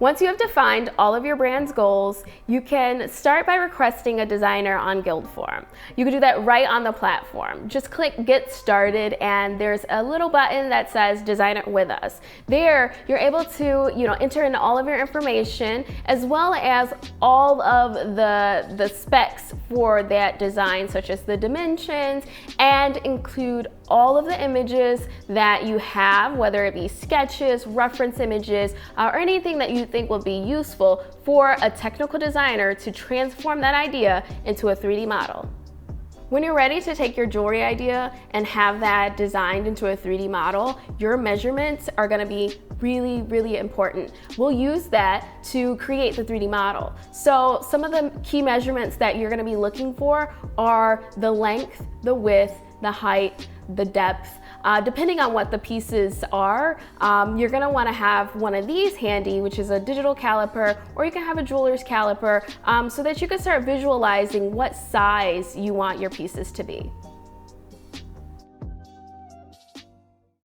Once you have defined all of your brand's goals, you can start by requesting a designer on Gildform. You can do that right on the platform. Just click Get Started and there's a little button that says Design It With Us. There, you're able to enter in all of your information as well as all of the specs for that design, such as the dimensions, and include all of the images that you have, whether it be sketches, reference images, or anything that you think will be useful for a technical designer to transform that idea into a 3D model. When you're ready to take your jewelry idea and have that designed into a 3D model, your measurements are going to be really, really important. We'll use that to create the 3D model. So some of the key measurements that you're going to be looking for are the length, the width, the height, the depth. Depending on what the pieces are, you're going to want to have one of these handy, which is a digital caliper, or you can have a jeweler's caliper, so that you can start visualizing what size you want your pieces to be.